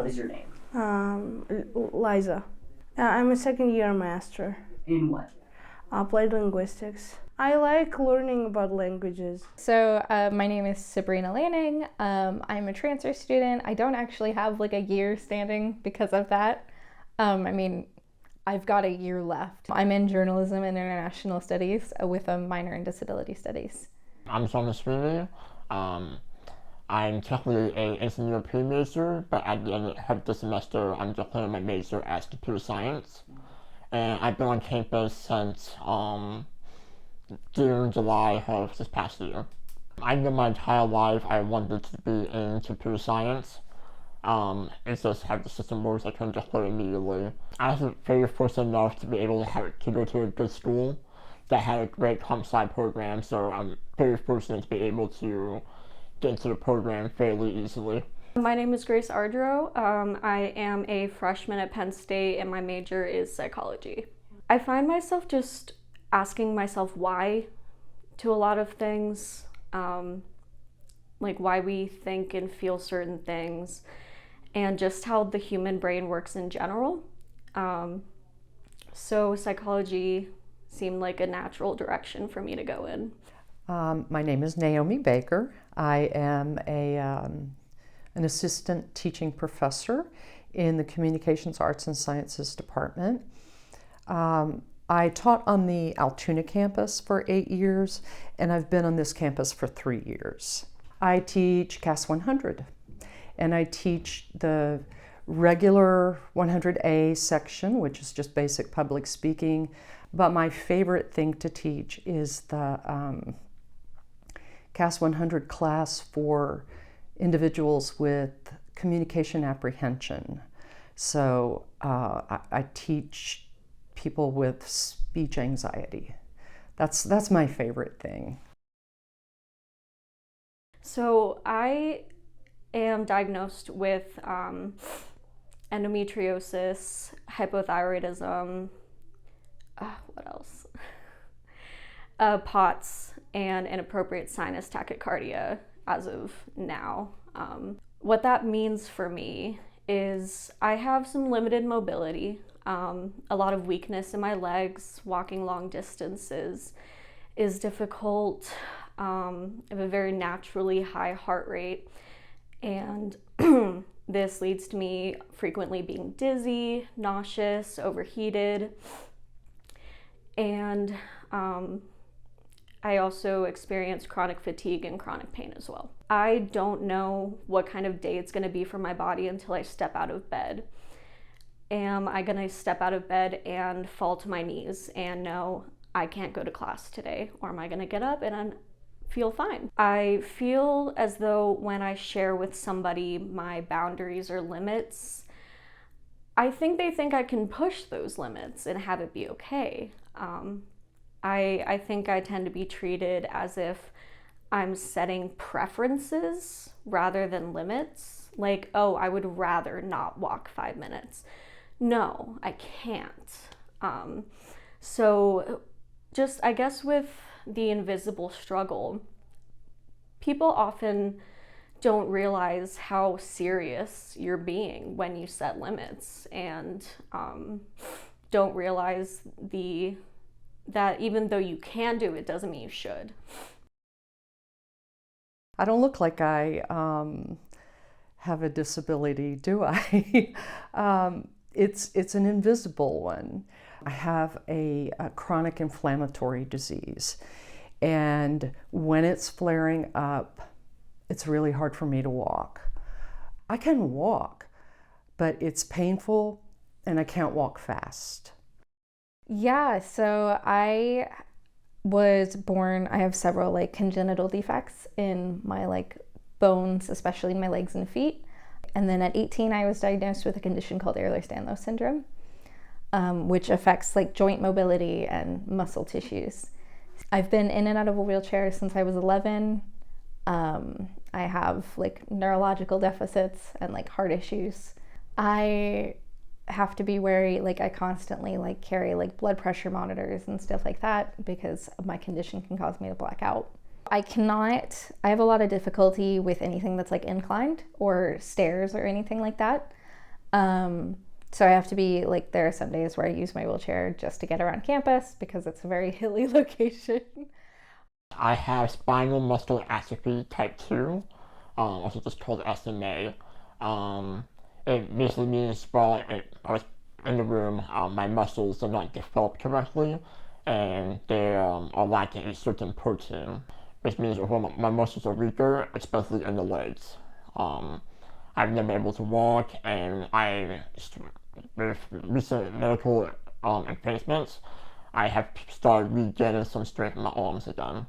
What is your name? Liza. I'm a second year master. In what? Applied linguistics. I like learning about languages. So my name is Sabrina Lanning. I'm a transfer student. I don't actually have like a year standing because of that. I've got a year left. I'm in journalism and international studies with a minor in disability studies. I'm Thomas Sweeney. I'm technically a Eastern European major, but at the end of the semester, I'm declaring my major as computer science. And I've been on campus since June, July of this past year. I know my entire life I wanted to be in computer science. It's just how the system works, I couldn't declare immediately. I was very fortunate enough to be able to go to a good school that had a great comp sci program, so I'm very fortunate to be able to get into the program fairly easily. My name is Grace Ardro. I am a freshman at Penn State and my major is psychology. I find myself just asking myself why to a lot of things, like why we think and feel certain things, and just how the human brain works in general. So psychology seemed like a natural direction for me to go in. My name is Naomi Baker. I am an assistant teaching professor in the Communications Arts and Sciences Department. I taught on the Altoona campus for 8 years, and I've been on this campus for 3 years. I teach CAS 100, and I teach the regular 100A section, which is just basic public speaking, but my favorite thing to teach is the CAS 100 class for individuals with communication apprehension. So I teach people with speech anxiety. That's my favorite thing. So I am diagnosed with endometriosis, hypothyroidism, what else? POTS, and inappropriate sinus tachycardia as of now. What that means for me is I have some limited mobility, a lot of weakness in my legs. Walking long distances is difficult. I have a very naturally high heart rate, and this leads to me frequently being dizzy, nauseous, overheated, and I also experience chronic fatigue and chronic pain as well. I don't know what kind of day it's going to be for my body until I step out of bed. Am I going to step out of bed and fall to my knees and know I can't go to class today? Or am I going to get up and feel fine? I feel as though when I share with somebody my boundaries or limits, I think they think I can push those limits and have it be okay. I think I tend to be treated as if I'm setting preferences rather than limits. Like, oh, I would rather not walk 5 minutes. No, I can't. So just, I guess with the invisible struggle, people often don't realize how serious you're being when you set limits, and don't realize that even though you can do it, doesn't mean you should. I don't look like I have a disability, do I? It's an invisible one. I have a chronic inflammatory disease, and when it's flaring up, it's really hard for me to walk. I can walk, but it's painful and I can't walk fast. Yeah, so I was born, I have several like congenital defects in my like bones, especially in my legs and feet. And then at 18, I was diagnosed with a condition called Ehlers-Danlos syndrome, which affects like joint mobility and muscle tissues. I've been in and out of a wheelchair since I was 11. I have like neurological deficits and like heart issues. I have to be wary, like I constantly like carry like blood pressure monitors and stuff like that because my condition can cause me to black out. I have a lot of difficulty with anything that's like inclined or stairs or anything like that. So I have to be like, there are some days where I use my wheelchair just to get around campus because it's a very hilly location. I have spinal muscular atrophy type 2, also just called SMA. It basically means while I was in the room, my muscles are not developed correctly, and they are lacking a certain protein, which means my muscles are weaker, especially in the legs. I've never been able to walk, and with recent medical advancements, I have started regaining some strength in my arms again.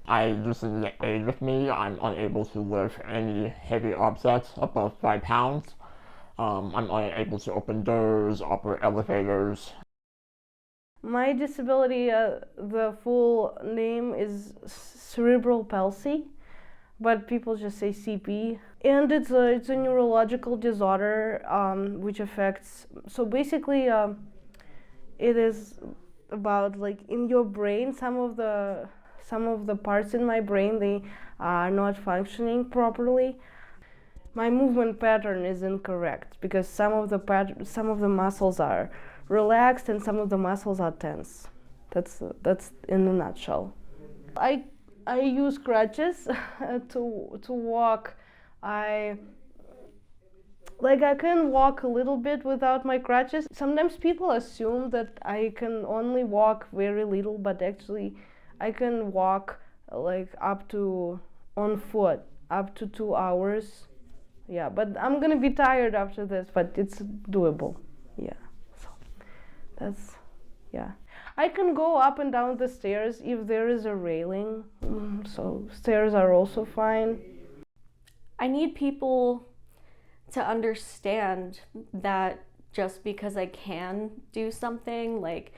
I loosen the aid with me. I'm unable to lift any heavy objects above 5 pounds. I'm unable to open doors, operate elevators. My disability, the full name is cerebral palsy, but people just say CP. And it's a neurological disorder which affects, so basically it is about like in your brain, some of the parts in my brain, they are not functioning properly. My movement pattern is incorrect because some of the muscles are relaxed and some of the muscles are tense. That's in a nutshell. I use crutches to walk. I can walk a little bit without my crutches. Sometimes people assume that I can only walk very little, but actually I can walk up to on foot up to 2 hours. Yeah, but I'm gonna be tired after this, but it's doable. Yeah, so that's, yeah. I can go up and down the stairs if there is a railing, so stairs are also fine. I need people to understand that just because I can do something, like,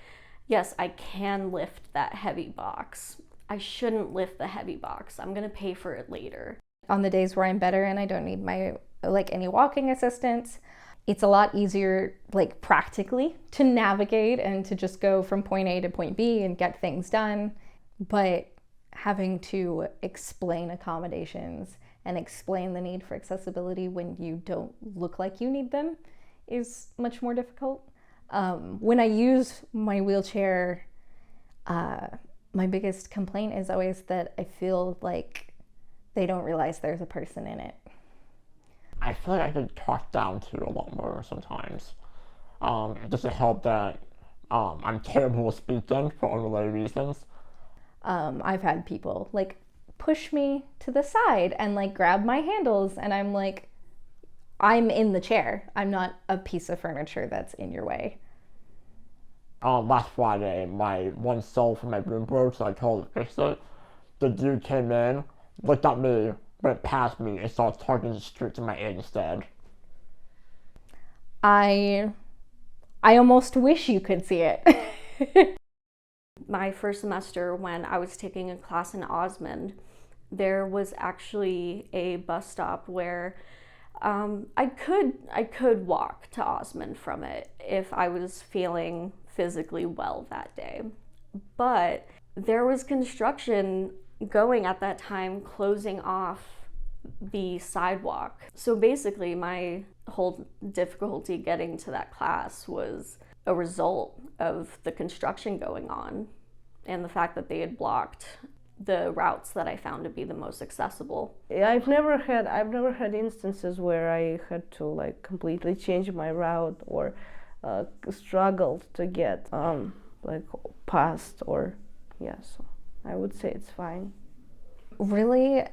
yes, I can lift that heavy box. I shouldn't lift the heavy box. I'm gonna pay for it later. On the days where I'm better and I don't need my any walking assistance, it's a lot easier practically to navigate and to just go from point A to point B and get things done. But having to explain accommodations and explain the need for accessibility when you don't look like you need them is much more difficult. When I use my wheelchair, my biggest complaint is always that I feel like they don't realize there's a person in it. I feel like I get talked down to a lot more sometimes. It doesn't help that I'm terrible at speaking for unrelated reasons. I've had people push me to the side and grab my handles, and I'm like, I'm in the chair. I'm not a piece of furniture that's in your way. Last Friday, my one cell from my room broke, so I called to fix it. The dude came in, looked at me, went past me, and started talking straight to my ear instead. I almost wish you could see it. My first semester, when I was taking a class in Osmond, there was actually a bus stop where I could walk to Osmond from it if I was feeling physically well that day. But there was construction going at that time, closing off the sidewalk. So basically my whole difficulty getting to that class was a result of the construction going on and the fact that they had blocked the routes that I found to be the most accessible. I've never had instances where I had to completely change my route or struggled to get past, or so I would say it's fine. Really,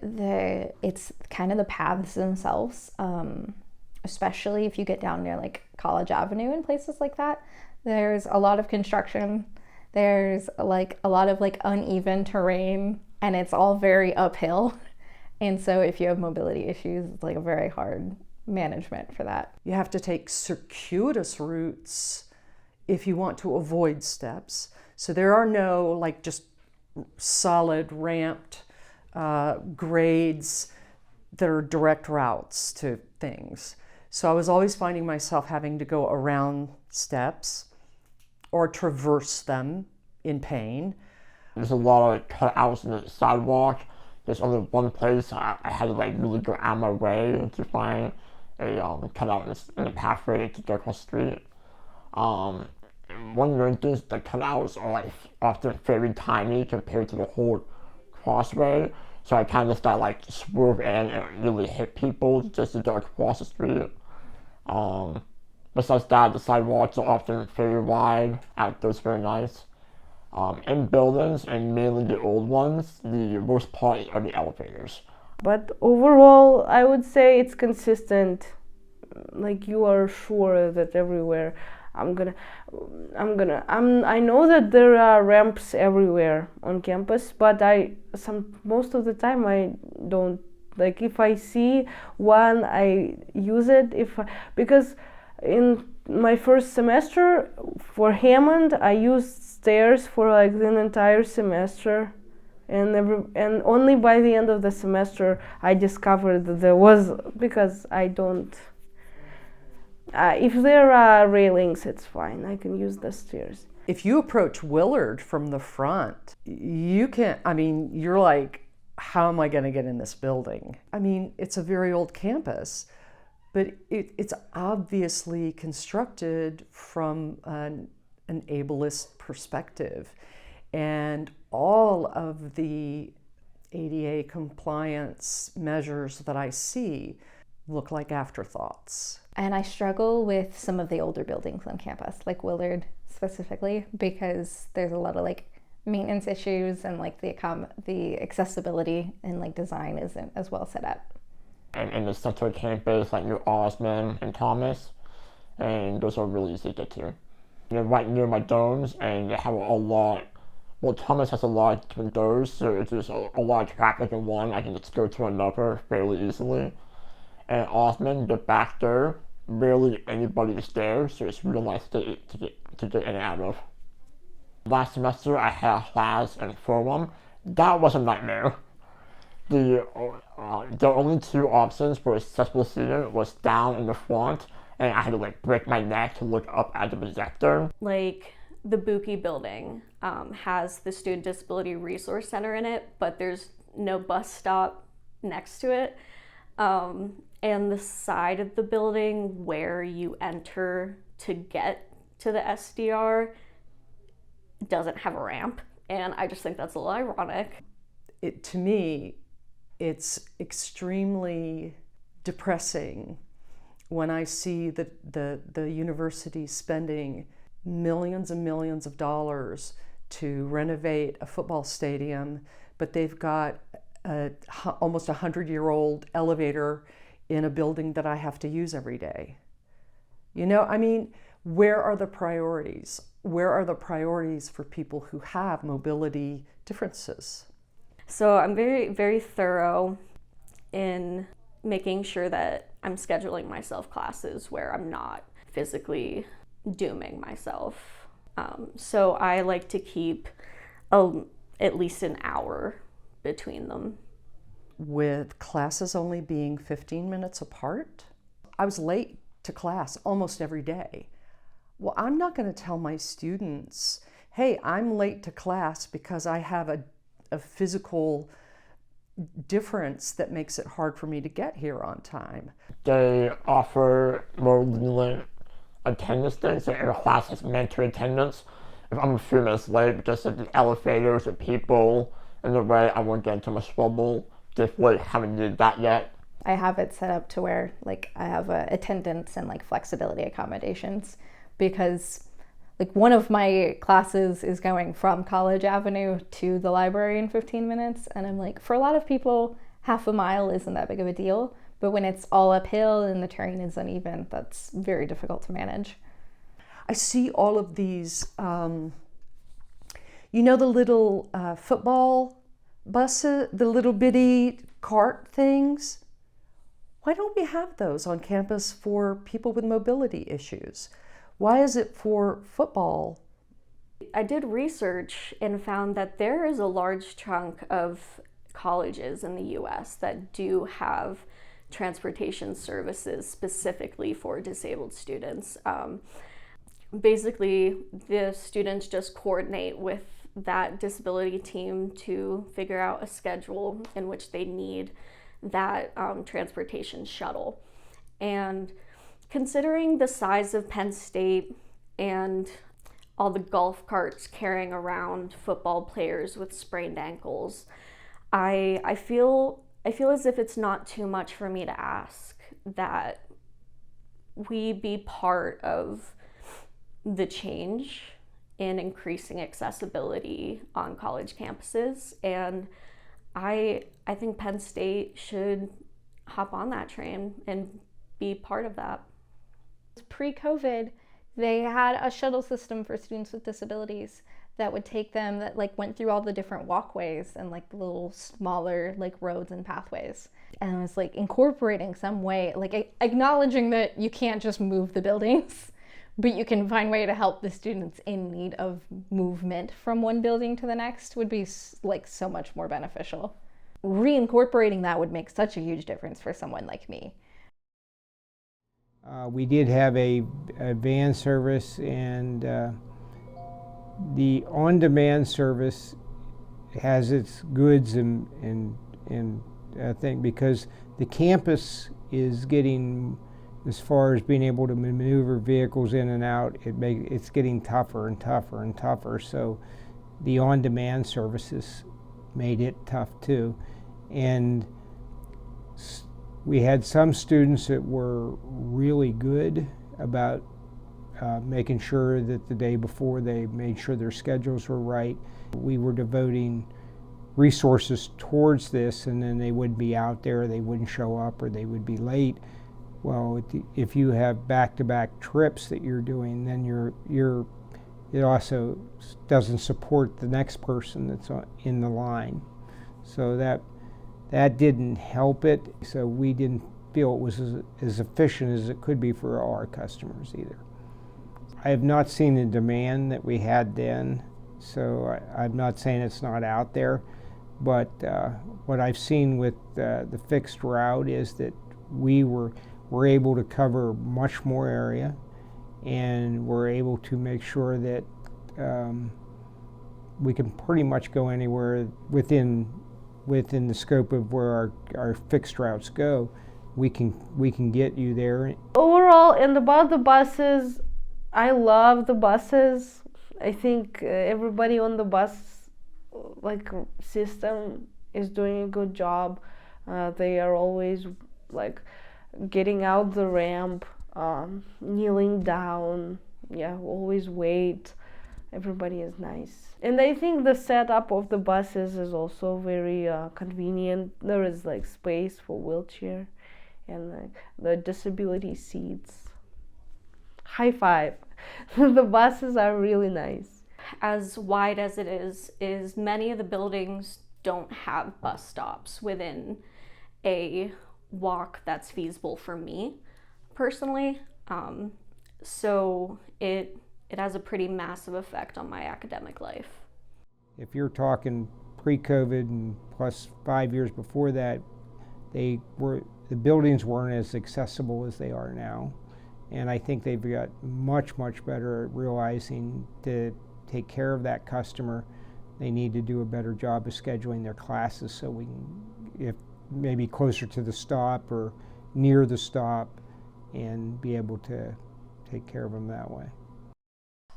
it's kind of the paths themselves, especially if you get down near College Avenue and places like that. There's a lot of construction. There's a lot of uneven terrain, and it's all very uphill. And so if you have mobility issues, it's a very hard management for that. You have to take circuitous routes if you want to avoid steps. So there are no just solid ramped grades that are direct routes to things. So I was always finding myself having to go around steps or traverse them in pain. There's a lot of cutouts in the sidewalk. There's only one place I had to really go out of my way to find a cutout in the pathway to go across the street. One of the things, the cutouts are like often very tiny compared to the whole crossway, so I kind of just got like swerve in and really hit people just to go across the street. Besides that, the sidewalks are often very wide. Outdoors very nice. In buildings, and mainly the old ones, the worst part are the elevators. But overall, I would say it's consistent. Like you are sure that everywhere I know that there are ramps everywhere on campus, but most of the time I don't. Like if I see one, I use it. Because in my first semester for Hammond, I used stairs for like the entire semester, and only by the end of the semester I discovered that there was, because I don't. If there are railings, it's fine. I can use the stairs. If you approach Willard from the front, you can't, you're like, how am I going to get in this building? It's a very old campus, but it's obviously constructed from an ableist perspective. And all of the ADA compliance measures that I see look like afterthoughts. And I struggle with some of the older buildings on campus, like Willard specifically, because there's a lot of like maintenance issues, and like the accessibility and like design isn't as well set up. And in the central campus, like near Osmond and Thomas, and those are really easy to get to. They're right near my domes, and they have a lot. Well, Thomas has a lot between those, so it's just a lot of traffic in one. I can just go to another fairly easily. And Osmond, the back there, barely anybody is there, so it's real nice to get in and out of. Last semester, I had a class in Forum. That was a nightmare. The only two options for accessible seating was down in the front, and I had to like break my neck to look up at the projector. Like the Buki building has the Student Disability Resource Center in it, but there's no bus stop next to it. And the side of the building where you enter to get to the SDR doesn't have a ramp, and I just think that's a little ironic. To me, it's extremely depressing when I see the university spending millions and millions of dollars to renovate a football stadium, but they've got almost 100-year-old elevator in a building that I have to use every day. Where are the priorities? Where are the priorities for people who have mobility differences? So I'm very, very thorough in making sure that I'm scheduling myself classes where I'm not physically dooming myself. So I like to keep at least an hour between them. With classes only being 15 minutes apart, I was late to class almost every day. Well, I'm not going to tell my students, hey, I'm late to class because I have a physical difference that makes it hard for me to get here on time. They offer more lenient attendance things, so every class has mandatory attendance. If I'm a few minutes late because of the elevators or people in the way, I won't get into much trouble. Definitely haven't needed that yet. I have it set up to where like I have attendance and like flexibility accommodations, because like one of my classes is going from College Avenue to the library in 15 minutes, and I'm like, for a lot of people, half a mile isn't that big of a deal, but when it's all uphill and the terrain is uneven, that's very difficult to manage. I see all of these, the little football buses, the little bitty cart things. Why don't we have those on campus for people with mobility issues? Why is it for football? I did research and found that there is a large chunk of colleges in the US that do have transportation services specifically for disabled students. Basically, the students just coordinate with that disability team to figure out a schedule in which they need that transportation shuttle. And considering the size of Penn State and all the golf carts carrying around football players with sprained ankles, I feel as if it's not too much for me to ask that we be part of the change in increasing accessibility on college campuses. And I think Penn State should hop on that train and be part of that. Pre-COVID, they had a shuttle system for students with disabilities that would take them, that like went through all the different walkways and like little smaller like roads and pathways. And it was like incorporating some way, like acknowledging that you can't just move the buildings, but you can find a way to help the students in need of movement from one building to the next would be like so much more beneficial. Reincorporating that would make such a huge difference for someone like me. We did have a van service, and the on-demand service has its goods and I think because the campus is getting, as far as being able to maneuver vehicles in and out, it's getting tougher and tougher and tougher. So the on-demand services made it tough too. And we had some students that were really good about making sure that the day before they made sure their schedules were right. We were devoting resources towards this, and then they would be out there, they wouldn't show up, or they would be late. Well, if you have back-to-back trips that you're doing, then it also doesn't support the next person that's in the line. So that didn't help it. So we didn't feel it was as efficient as it could be for all our customers either. I have not seen the demand that we had then, so I'm not saying it's not out there, but what I've seen with the fixed route is that we're able to cover much more area, and we're able to make sure that we can pretty much go anywhere within the scope of where our fixed routes go. We can get you there. Overall, and about the buses, I love the buses. I think everybody on the bus system is doing a good job. They are always getting out the ramp, kneeling down, always wait. Everybody is nice. And I think the setup of the buses is also very convenient. There is space for wheelchair and the disability seats. High five. The buses are really nice. As wide as it is many of the buildings don't have bus stops within a walk that's feasible for me personally. So it has a pretty massive effect on my academic life. If you're talking pre-COVID and plus 5 years before that, the buildings weren't as accessible as they are now. And I think they've got much, much better at realizing to take care of that customer. They need to do a better job of scheduling their classes so we can, if maybe closer to the stop or near the stop, and be able to take care of them that way.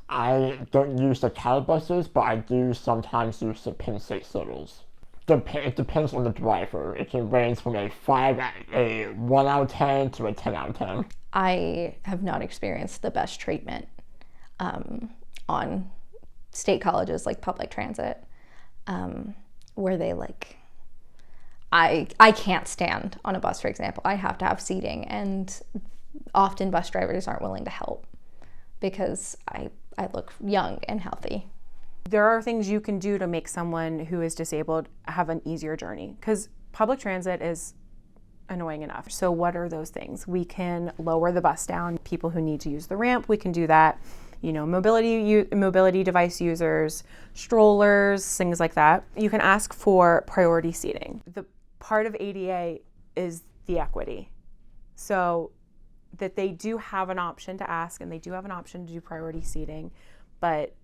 I don't use the cattle buses, but I do sometimes use the Penn State shuttles. It depends on the driver. It can range from a 1 out of 10 to a 10 out of 10. I have not experienced the best treatment on state colleges like public transit, where they I can't stand on a bus, for example. I have to have seating, and often bus drivers aren't willing to help because I look young and healthy. There are things you can do to make someone who is disabled have an easier journey, because public transit is annoying enough. So what are those things? We can lower the bus down. People who need to use the ramp, we can do that. Mobility device users, strollers, things like that. You can ask for priority seating. The part of ADA is the equity. So that they do have an option to ask, and they do have an option to do priority seating, but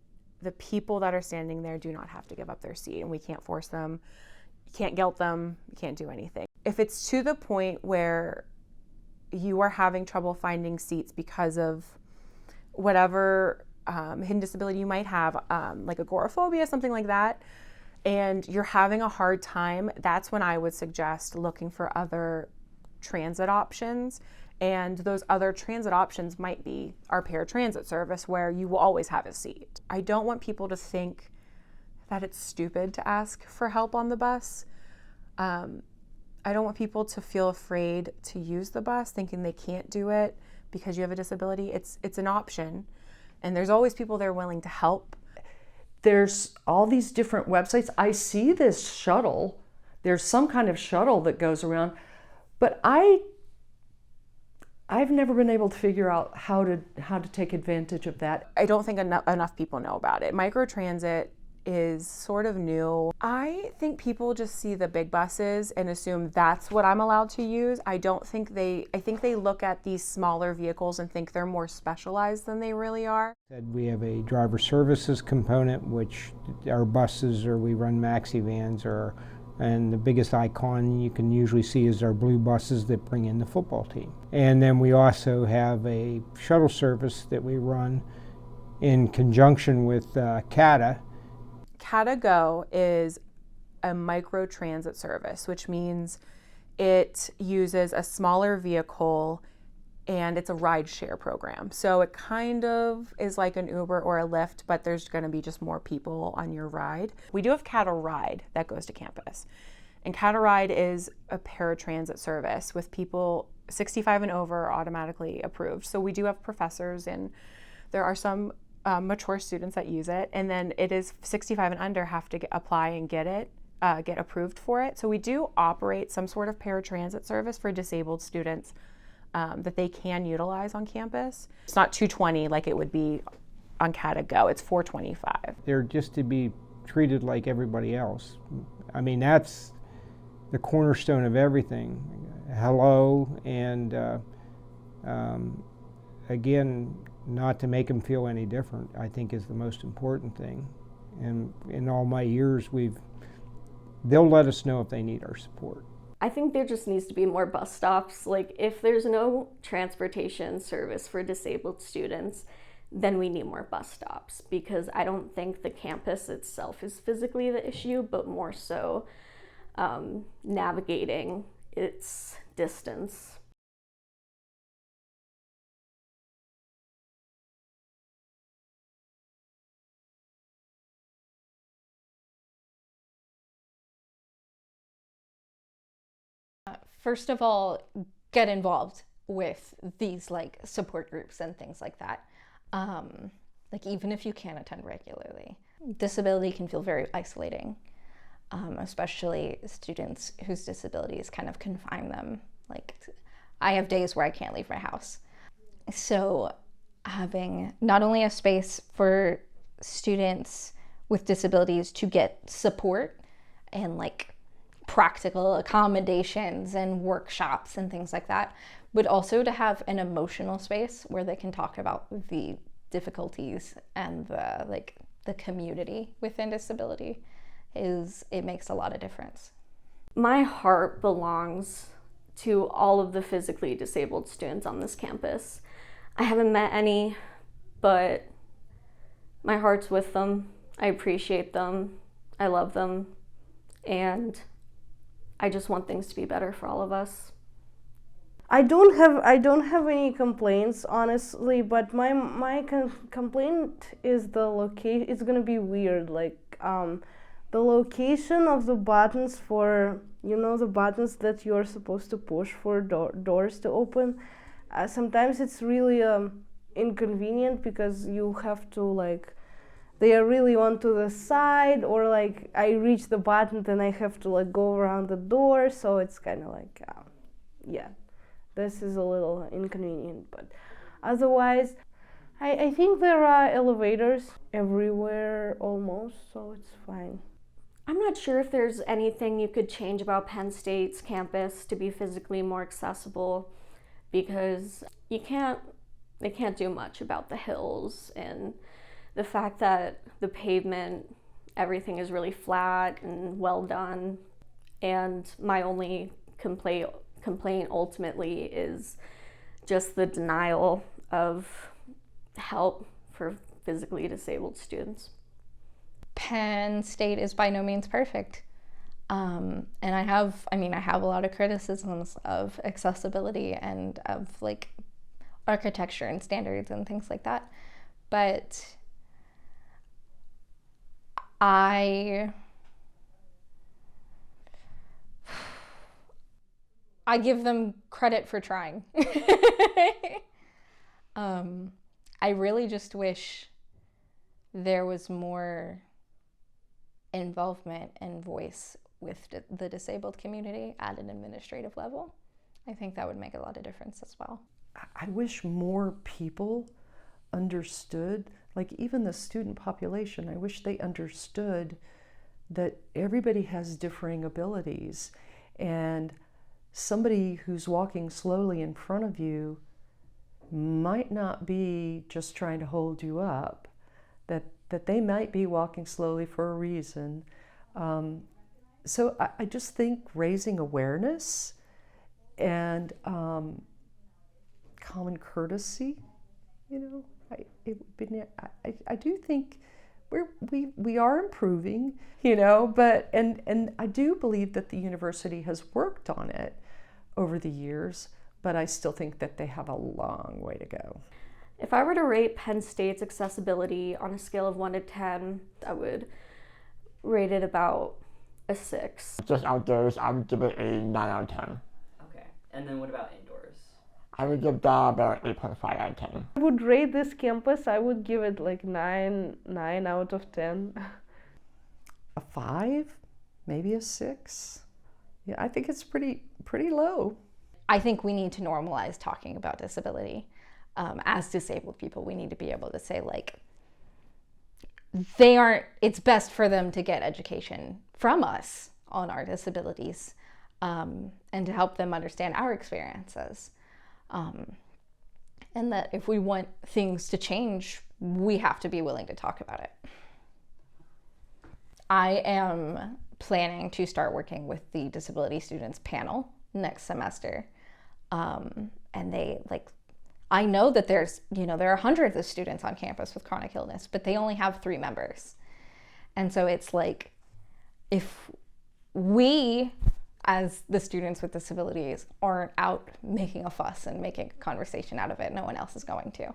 the people that are standing there do not have to give up their seat, and we can't force them, you can't guilt them, you can't do anything. If it's to the point where you are having trouble finding seats because of whatever hidden disability you might have, like agoraphobia, something like that, and you're having a hard time, that's when I would suggest looking for other transit options. And those other transit options might be our paratransit service, where you will always have a seat. I don't want people to think that it's stupid to ask for help on the bus. I don't want people to feel afraid to use the bus, thinking they can't do it because you have a disability. It's an option, and there's always people there willing to help. There's all these different websites. I see this shuttle. There's some kind of shuttle that goes around, but I've never been able to figure out how to take advantage of that. I don't think enough people know about it. Microtransit is sort of new. I think people just see the big buses and assume that's what I'm allowed to use. I think they look at these smaller vehicles and think they're more specialized than they really are. We have a driver services component, which our buses, or we run maxi vans, and the biggest icon you can usually see is our blue buses that bring in the football team. And then we also have a shuttle service that we run in conjunction with CATA. CATA Go is a microtransit service, which means it uses a smaller vehicle and it's a ride share program. So it kind of is like an Uber or a Lyft, but there's going to be just more people on your ride. We do have CATA Ride that goes to campus. And CATA Ride is a paratransit service with people 65 and over automatically approved. So we do have professors, and there are some mature students that use it, and then it is 65 and under have to apply and get approved for it. So we do operate some sort of paratransit service for disabled students that they can utilize on campus. It's not $220 like it would be on CATA Go, it's $425. They're just to be treated like everybody else. I mean, that's the cornerstone of everything. Hello, and again, not to make them feel any different, I think, is the most important thing. And in all my years, they'll let us know if they need our support. I think there just needs to be more bus stops. Like, if there's no transportation service for disabled students, then we need more bus stops, because I don't think the campus itself is physically the issue, but more so navigating its distance. First of all, get involved with these like support groups and things like that. Like, even if you can't attend regularly, disability can feel very isolating, especially students whose disabilities kind of confine them. Like, I have days where I can't leave my house. So having not only a space for students with disabilities to get support and like practical accommodations and workshops and things like that, but also to have an emotional space where they can talk about the difficulties and the community within disability, it makes a lot of difference. My heart belongs to all of the physically disabled students on this campus. I haven't met any, but my heart's with them. I appreciate them. I love them. And I just want things to be better for all of us. I don't have any complaints, honestly, but my complaint is the location. It's gonna be weird, like the location of the buttons for, the buttons that you're supposed to push for doors to open. Sometimes it's really inconvenient, because you have to they are really onto the side, or I reach the button and I have to go around the door, so it's kind of yeah, this is a little inconvenient, but otherwise I think there are elevators everywhere almost, so it's fine. I'm not sure if there's anything you could change about Penn State's campus to be physically more accessible, because they can't do much about the hills and the fact that the pavement, everything is really flat and well done. And my only complaint ultimately is just the denial of help for physically disabled students. Penn State is by no means perfect. And I have a lot of criticisms of accessibility and of like architecture and standards and things like that. But I give them credit for trying. I really just wish there was more involvement and voice with the disabled community at an administrative level. I think that would make a lot of difference as well. I wish more people understood, like even the student population, I wish they understood that everybody has differing abilities, and somebody who's walking slowly in front of you might not be just trying to hold you up, that they might be walking slowly for a reason. So I just think raising awareness and common courtesy, I do think we are improving, but and I do believe that the university has worked on it over the years, but I still think that they have a long way to go. If I were to rate Penn State's accessibility on a scale of 1 to 10, I would rate it about a 6. Just outdoors, I would give it a 9 out of 10. Okay. And then what about indoors? I would give that about 8.5 out of 10. I would rate this campus, I would give it like 9 out of 10. A 5, maybe a 6. Yeah, I think it's pretty low. I think we need to normalize talking about disability. As disabled people, we need to be able to say, like, it's best for them to get education from us on our disabilities, and to help them understand our experiences. And that if we want things to change, we have to be willing to talk about it. I am planning to start working with the disability students panel next semester. And I know that there are hundreds of students on campus with chronic illness, but they only have 3 members. And so it's like, if we, as the students with disabilities, aren't out making a fuss and making a conversation out of it, no one else is going to.